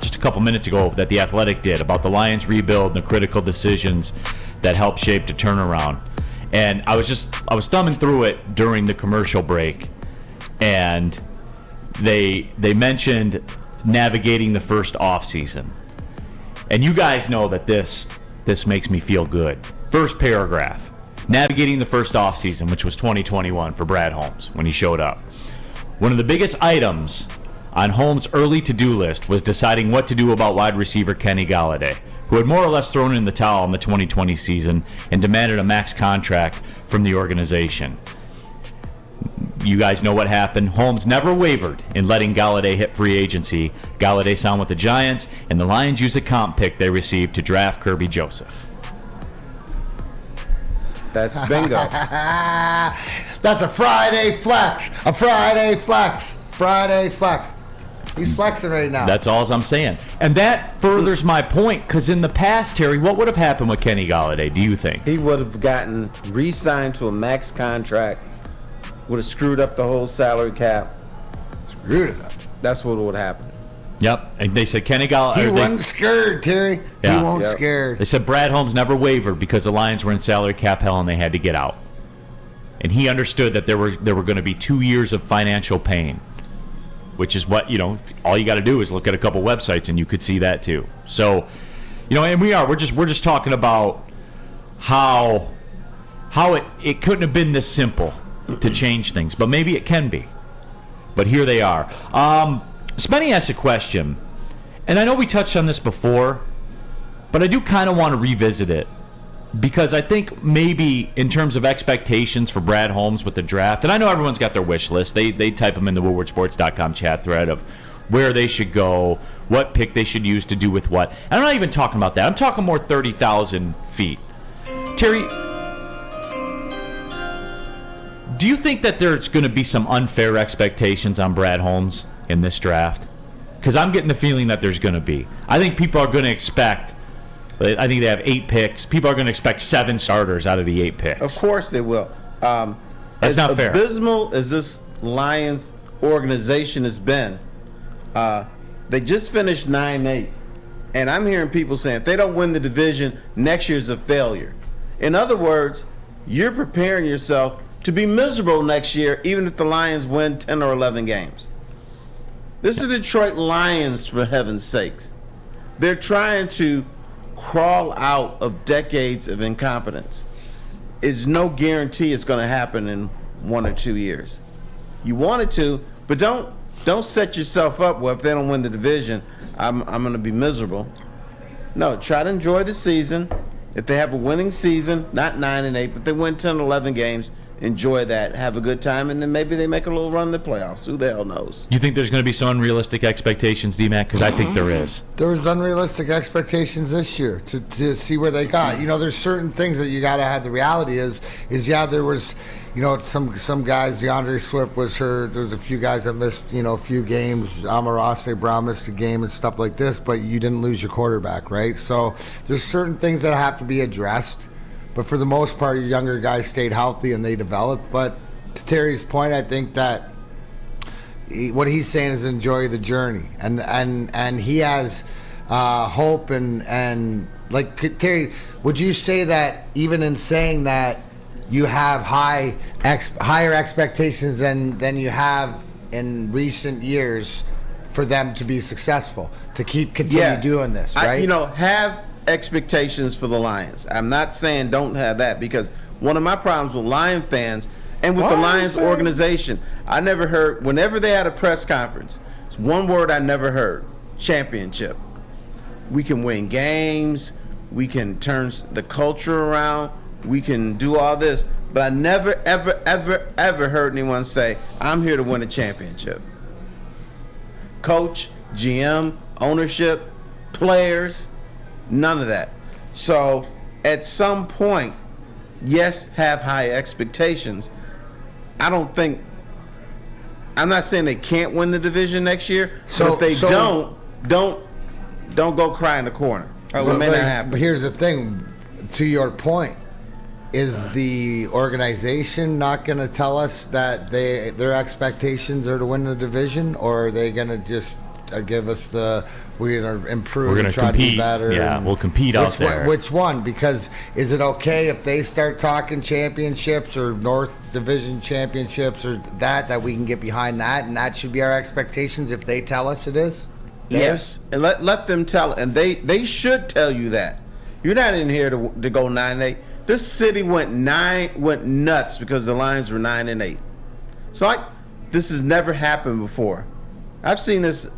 just a couple minutes ago that The Athletic did about the Lions rebuild and the critical decisions that helped shape the turnaround. And I was thumbing through it during the commercial break, and they mentioned navigating the first offseason. And you guys know that this makes me feel good. First paragraph, navigating the first offseason, which was 2021 for Brad Holmes when he showed up. One of the biggest items on Holmes' early to-do list was deciding what to do about wide receiver Kenny Golladay, who had more or less thrown in the towel in the 2020 season and demanded a max contract from the organization. You guys know what happened. Holmes never wavered in letting Golladay hit free agency. Golladay signed with the Giants, and the Lions used a comp pick they received to draft Kirby Joseph. That's bingo. That's a Friday flex. A Friday flex. Friday flex. He's flexing right now. That's all I'm saying. And that furthers my point, because in the past, Terry, what would have happened with Kenny Golladay, do you think? He would have gotten re-signed to a max contract, would have screwed up the whole salary cap. Screwed it up. That's what would happen. Yep. And they said Kenny Golladay. He wasn't scared, Terry. Yeah. He wasn't scared. They said Brad Holmes never wavered because the Lions were in salary cap hell and they had to get out. And he understood that there were going to be 2 years of financial pain, which is what, all you got to do is look at a couple websites and you could see that too. So, and we're just talking about how it couldn't have been this simple to change things, but maybe it can be. But here they are. Spenny asked a question, and I know we touched on this before, but I do kind of want to revisit it because I think maybe in terms of expectations for Brad Holmes with the draft, and I know everyone's got their wish list. They type them in the WoodwardSports.com chat thread of where they should go, what pick they should use to do with what. And I'm not even talking about that. I'm talking more 30,000 feet. Terry, do you think that there's going to be some unfair expectations on Brad Holmes in this draft? Because I'm getting the feeling that there's going to be. I think people are going to expect, I think they have 8 picks. People are going to expect 7 starters out of the 8 picks. Of course they will. That's not fair. As abysmal as this Lions organization has been, they just finished 9-8. And I'm hearing people saying if they don't win the division, next year's a failure. In other words, you're preparing yourself to be miserable next year, even if the Lions win 10 or 11 games. This is the Detroit Lions, for heaven's sakes. They're trying to crawl out of decades of incompetence. It's no guarantee it's going to happen in 1 or 2 years. You want it to, but don't set yourself up. Well, if they don't win the division, I'm going to be miserable. No, try to enjoy the season. If they have a winning season, not 9-8, but they win 10 or 11 games, enjoy that, have a good time, and then maybe they make a little run in the playoffs. Who the hell knows? You think there's going to be some unrealistic expectations, D-Mac? Because I think there is. There was unrealistic expectations this year to see where they got. There's certain things that you got to have. The reality is there was, some guys, DeAndre Swift was hurt. There's a few guys that missed, a few games. Amon-Ra Brown missed a game and stuff like this, but you didn't lose your quarterback, right? So there's certain things that have to be addressed. But for the most part, your younger guys stayed healthy and they developed. But to Terry's point, I think that what he's saying is enjoy the journey, and he has hope and like Terry. Would you say that even in saying that you have higher expectations than you have in recent years for them to be successful, to continue doing this, right? Have expectations for the Lions. I'm not saying don't have that, because one of my problems with Lion fans and with the Lions organization, I never heard, whenever they had a press conference, it's one word I never heard: championship. We can win games, we can turn the culture around, we can do all this, but I never, ever, ever, ever heard anyone say, I'm here to win a championship. Coach, GM, ownership, players, none of that. So at some point, yes, have high expectations. I'm not saying they can't win the division next year, but if they don't go cry in the corner. It may not happen. But here's the thing, to your point, is the organization not going to tell us that their expectations are to win the division, or are they going to just give us the we're gonna improve. We're gonna and try compete. to be better. Yeah, and we'll compete out there. Which one? Because is it okay if they start talking championships or North Division championships or that we can get behind that, and that should be our expectations if they tell us it is? Yes, and let them tell, and they should tell you that. You're not in here to go 9-8. This city went nuts because the Lions were 9-8. So this has never happened before. I've seen this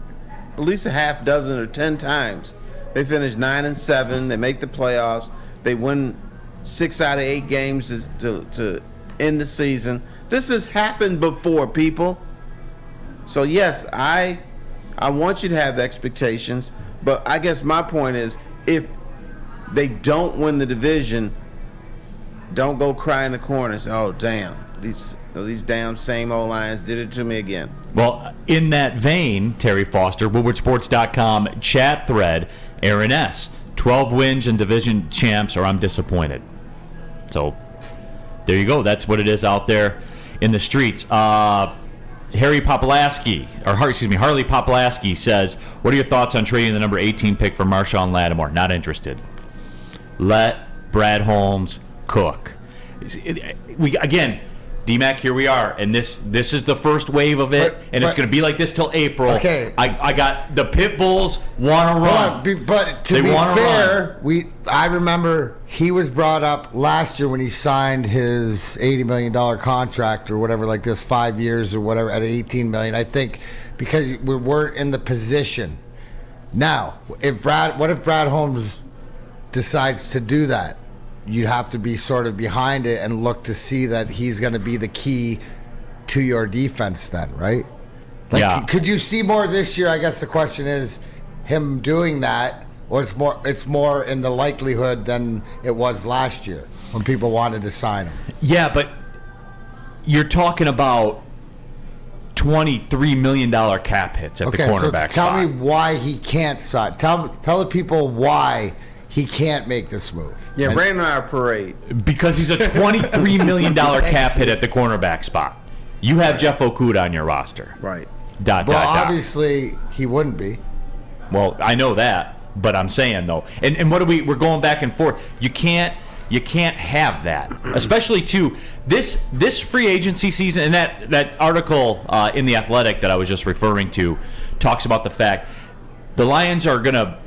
at least a half dozen or 10 times. They finish 9-7. They make the playoffs. They win 6 out of 8 games to end the season. This has happened before, people. So yes, I want you to have the expectations, but I guess my point is, if they don't win the division, don't go cry in the corner and say, "Oh, damn, these damn same old Lions did it to me again." Well, in that vein, Terry Foster, WoodwardSports.com chat thread, Aaron S. 12 wins and division champs, or I'm disappointed. So there you go. That's what it is out there in the streets. Harley Popolaski says, what are your thoughts on trading the number 18 pick for Marshawn Lattimore? Not interested. Let Brad Holmes cook. Again, D-Mac, here we are, and this is the first wave of it, and it's going to be like this till April. Okay. I got the Pit Bulls want to run. But to be fair, I remember he was brought up last year when he signed his $80 million contract or whatever, like this, 5 years or whatever, at $18 million. I think because we weren't in the position. Now, what if Brad Holmes decides to do that? You have to be sort of behind it and look to see that he's going to be the key to your defense then, right? Could you see more this year? I guess the question is him doing that, or it's more in the likelihood than it was last year when people wanted to sign him. Yeah, but you're talking about $23 million cap hits at the cornerback so tell spot. me why he can't sign. Tell the people why he can't make this move. Yeah, ran our parade. Because he's a $23 million cap hit at the cornerback spot. You have Jeff Okuda on your roster. Right. Obviously, he wouldn't be. Well, I know that, but I'm saying, though. And what we're going back and forth. You can't have that. Especially, too, this free agency season, and that article in The Athletic that I was just referring to talks about the fact the Lions are going to.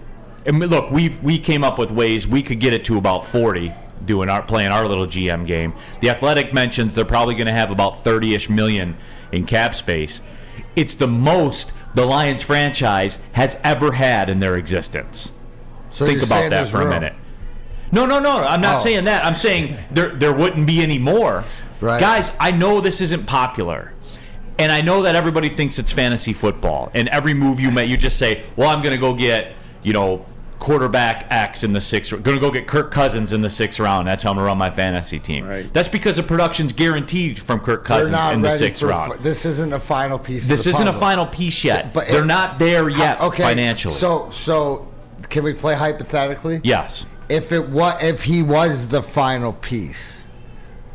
And look, we came up with ways we could get it to about 40 playing our little GM game. The Athletic mentions they're probably going to have about 30-ish million in cap space. It's the most the Lions franchise has ever had in their existence. So think about that for a minute. No. I'm not saying that. I'm saying there wouldn't be any more. Right. Guys, I know this isn't popular. And I know that everybody thinks it's fantasy football. And every move you make, you just say, well, I'm going to go get, quarterback X in the 6th. Going to go get Kirk Cousins in the 6th round. That's how I'm going to run my fantasy team. Right. That's because the production's guaranteed from Kirk Cousins in the 6th round. This isn't a final piece. This isn't a final piece yet. But they're not there yet financially. So can we play hypothetically? Yes. If he was the final piece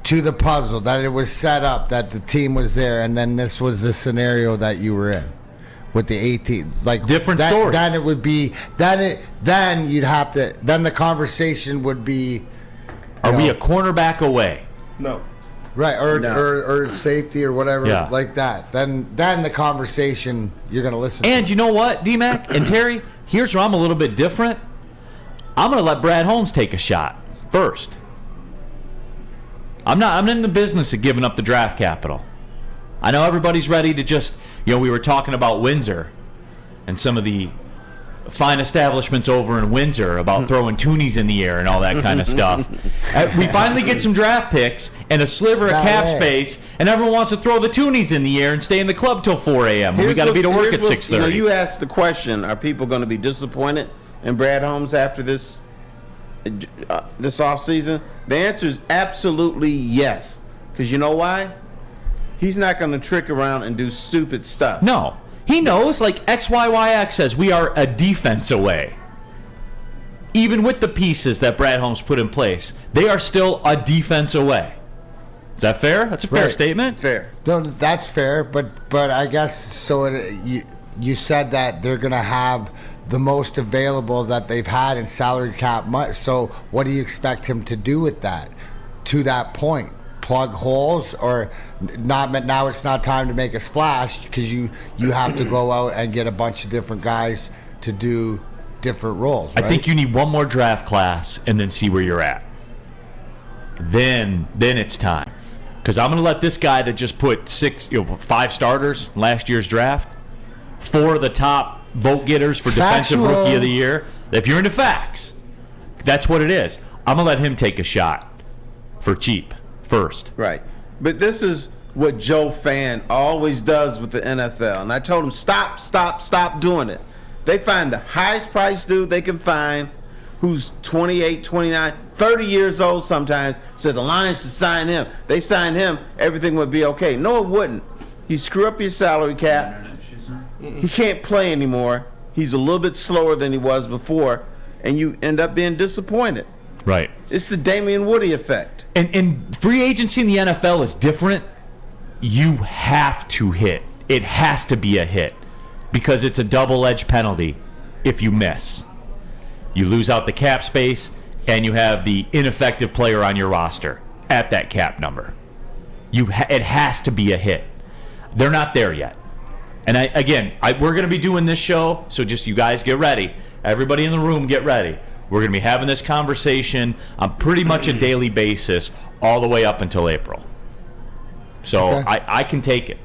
to the puzzle, that it was set up, that the team was there, and then this was the scenario that you were in. With the 18, different story. Then it would be. Then you'd have to. Then the conversation would be. Are we a cornerback away? No. Right, or safety or whatever like that. Then the conversation you're going to listen. And you know what, D-Mac and Terry? Here's where I'm a little bit different. I'm going to let Brad Holmes take a shot first. I'm in the business of giving up the draft capital. I know everybody's ready to just, we were talking about Windsor and some of the fine establishments over in Windsor about throwing toonies in the air and all that kind of stuff. We finally get some draft picks and a sliver of cap space, and everyone wants to throw the toonies in the air and stay in the club till 4 a.m. when we got to be to work at 6:30. You asked the question, are people going to be disappointed in Brad Holmes after this offseason? The answer is absolutely yes. Because you know why? He's not going to trick around and do stupid stuff. No. He knows, like XYYX says, we are a defense away. Even with the pieces that Brad Holmes put in place, they are still a defense away. Is that fair? That's a fair statement. Fair. No, that's fair, but I guess so. you said that they're going to have the most available that they've had in salary cap money. So what do you expect him to do with that? To that point, plug holes, or not? Now it's not time to make a splash because you have to go out and get a bunch of different guys to do different roles. Right? I think you need one more draft class and then see where you're at. Then it's time, because I'm going to let this guy that just put 5 starters in last year's draft, 4 of the top vote getters for defensive rookie of the year. If you're into facts, that's what it is. I'm going to let him take a shot for cheap first. Right. But this is what Joe Fan always does with the NFL. And I told him, stop doing it. They find the highest priced dude they can find, who's 28, 29, 30 years old sometimes, said the Lions should sign him. They signed him, everything would be okay. No, it wouldn't. He screw up your salary cap. He can't play anymore. He's a little bit slower than he was before, and you end up being disappointed. Right. It's the Damian Woody effect. And free agency in the NFL is different. You have to hit. It has to be a hit, because it's a double-edged penalty if you miss. You lose out the cap space, and you have the ineffective player on your roster at that cap number. It has to be a hit. They're not there yet. And we're going to be doing this show, so just you guys get ready. Everybody in the room get ready. We're going to be having this conversation on pretty much a daily basis all the way up until April. So Okay. I can take it.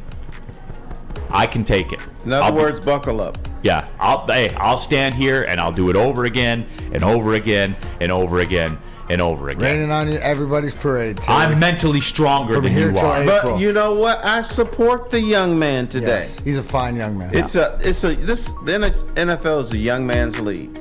I can take it. In other words, buckle up. Yeah, I'll stand here and I'll do it over again and over again and over again and over again. Raining on everybody's parade. Taylor. I'm mentally stronger From than here you till are. April. But you know what? I support the young man today. Yes, he's a fine young man. The NFL is a young man's league.